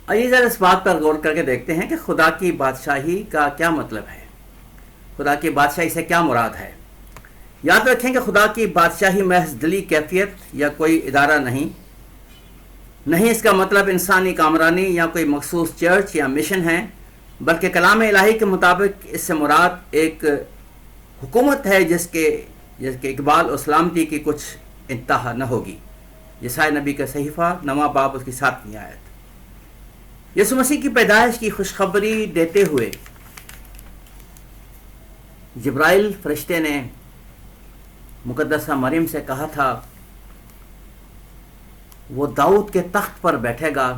آئیے ذرا اس بات پر غور کر کے دیکھتے ہیں کہ خدا کی بادشاہی کا کیا مطلب ہے، خدا کی بادشاہی سے کیا مراد ہے۔ یاد رکھیں کہ خدا کی بادشاہی محض دلی کیفیت یا کوئی ادارہ نہیں اس کا مطلب انسانی کامرانی یا کوئی مخصوص چرچ یا مشن ہے، بلکہ کلام الہی کے مطابق اس سے مراد ایک حکومت ہے جس کے اقبال اور سلامتی کی کچھ انتہا نہ ہوگی۔ یسائی نبی کا صحیفہ 9 باب اس کی 7ویں آیت۔ یسوع مسیح کی پیدائش کی خوشخبری دیتے ہوئے جبرائیل فرشتے نے مقدسہ مریم سے کہا تھا وہ داؤد کے تخت پر بیٹھے گا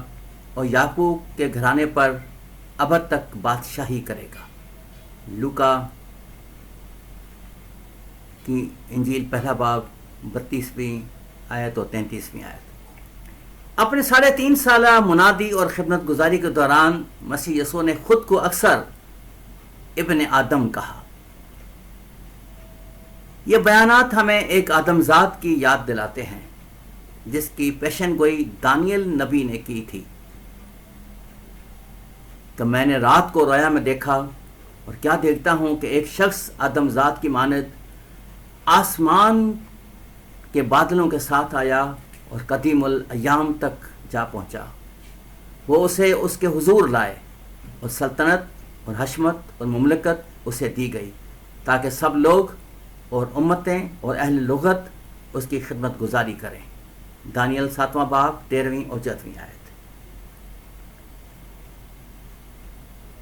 اور یعقوب کے گھرانے پر ابد تک بادشاہی کرے گا۔ لوکا کی انجیل 1 باب 32ویں آیت اور 33ویں آیت۔ اپنے 3.5 سالہ منادی اور خدمت گزاری کے دوران مسیح یسوع نے خود کو اکثر ابن آدم کہا۔ یہ بیانات ہمیں ایک آدم ذات کی یاد دلاتے ہیں جس کی پیشن گوئی دانیل نبی نے کی تھی کہ میں نے رات کو رویا میں دیکھا اور کیا دیکھتا ہوں کہ ایک شخص آدم ذات کی مانند آسمان کے بادلوں کے ساتھ آیا اور قدیم الایام تک جا پہنچا۔ وہ اسے اس کے حضور لائے اور سلطنت اور حشمت اور مملکت اسے دی گئی تاکہ سب لوگ اور امتیں اور اہل لغت اس کی خدمت گزاری کریں۔ دانیل 7واں باب 13ویں اور 14ویں آیت۔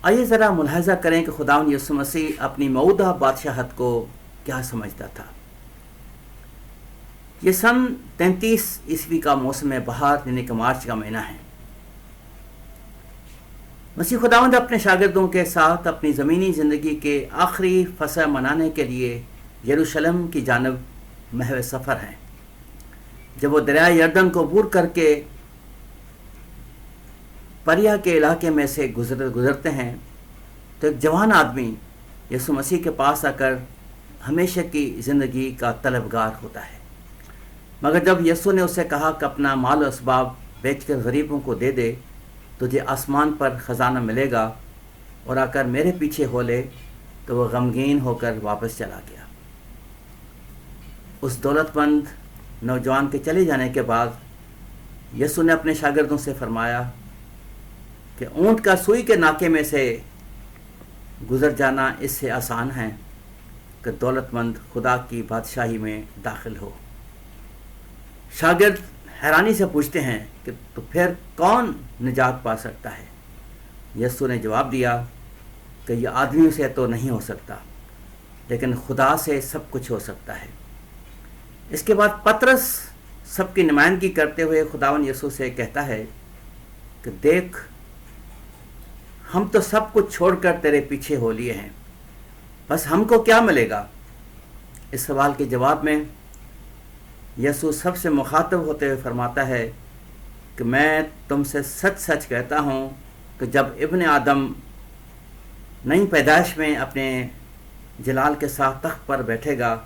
آئیے ذرا ملاحظہ کریں کہ خداوند یسوع مسیح اپنی موعودہ بادشاہت کو کیا سمجھتا تھا۔ یہ سن 33 عیسوی کا موسم بہار یعنی کہ مارچ کا مہینہ ہے۔ مسیح خداوند اپنے شاگردوں کے ساتھ اپنی زمینی زندگی کے آخری فصح منانے کے لیے یروشلم کی جانب محو سفر ہیں۔ جب وہ دریائے یردن کو عبور کر کے پریا کے علاقے میں سے گزرتے ہیں تو ایک جوان آدمی یسوع مسیح کے پاس آ کر ہمیشہ کی زندگی کا طلبگار ہوتا ہے، مگر جب یسوع نے اسے کہا کہ اپنا مال و اسباب بیچ کر غریبوں کو دے دے تجھے آسمان پر خزانہ ملے گا اور آ کر میرے پیچھے ہو لے، تو وہ غمگین ہو کر واپس چلا گیا۔ اس دولت مند نوجوان کے چلے جانے کے بعد یسوع نے اپنے شاگردوں سے فرمایا کہ اونٹ کا سوئی کے ناکے میں سے گزر جانا اس سے آسان ہے کہ دولت مند خدا کی بادشاہی میں داخل ہو۔ شاگرد حیرانی سے پوچھتے ہیں کہ تو پھر کون نجات پا سکتا ہے؟ یسوع نے جواب دیا کہ یہ آدمیوں سے تو نہیں ہو سکتا، لیکن خدا سے سب کچھ ہو سکتا ہے۔ اس کے بعد پطرس سب کی نمائندگی کرتے ہوئے خداوند یسوع سے کہتا ہے کہ دیکھ ہم تو سب کچھ چھوڑ کر تیرے پیچھے ہو لیے ہیں، بس ہم کو کیا ملے گا؟ اس سوال کے جواب میں یسوع سب سے مخاطب ہوتے ہوئے فرماتا ہے کہ میں تم سے سچ سچ کہتا ہوں کہ جب ابن آدم نئی پیدائش میں اپنے جلال کے ساتھ تخت پر بیٹھے گا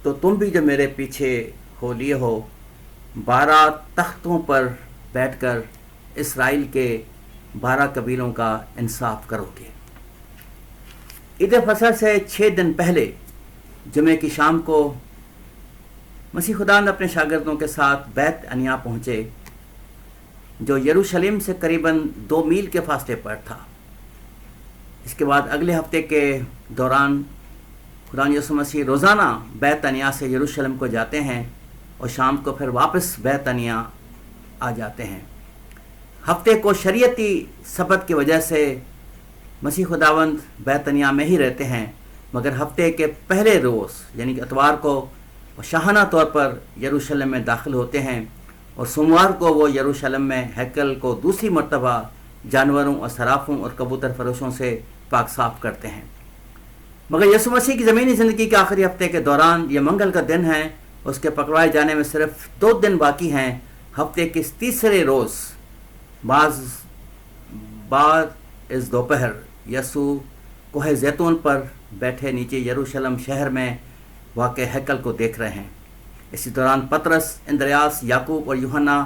تو تم بھی جو میرے پیچھے ہو لیے ہو 12 تختوں پر بیٹھ کر اسرائیل کے 12 قبیلوں کا انصاف کرو گے۔ عید فصح سے 6 دن پہلے جمعے کی شام کو مسیح خدا نے اپنے شاگردوں کے ساتھ بیت عنیہ پہنچے جو یروشلم سے قریباً 2 میل کے فاصلے پر تھا۔ اس کے بعد اگلے ہفتے کے دوران خدا یسوع مسیح روزانہ بیت عنیہ سے یروشلم کو جاتے ہیں اور شام کو پھر واپس بیت عنیہ آ جاتے ہیں۔ ہفتے کو شریعتی سبت کی وجہ سے مسیح خداوند بیت عنیہ میں ہی رہتے ہیں، مگر ہفتے کے پہلے روز یعنی کہ اتوار کو وہ شاہانہ طور پر یروشلم میں داخل ہوتے ہیں اور سوموار کو وہ یروشلم میں ہیکل کو دوسری مرتبہ جانوروں اور صرافوں اور کبوتر فروشوں سے پاک صاف کرتے ہیں۔ مگر یسوع مسیح کی زمینی زندگی کے آخری ہفتے کے دوران یہ منگل کا دن ہے، اس کے پکڑائے جانے میں صرف 2 دن باقی ہیں۔ ہفتے کے تیسرے روز بعد از دوپہر یسوع کوہ زیتون پر بیٹھے نیچے یروشلم شہر میں واقع ہیکل کو دیکھ رہے ہیں۔ اسی دوران پطرس، اندریاس، یعقوب اور یوحنا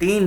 3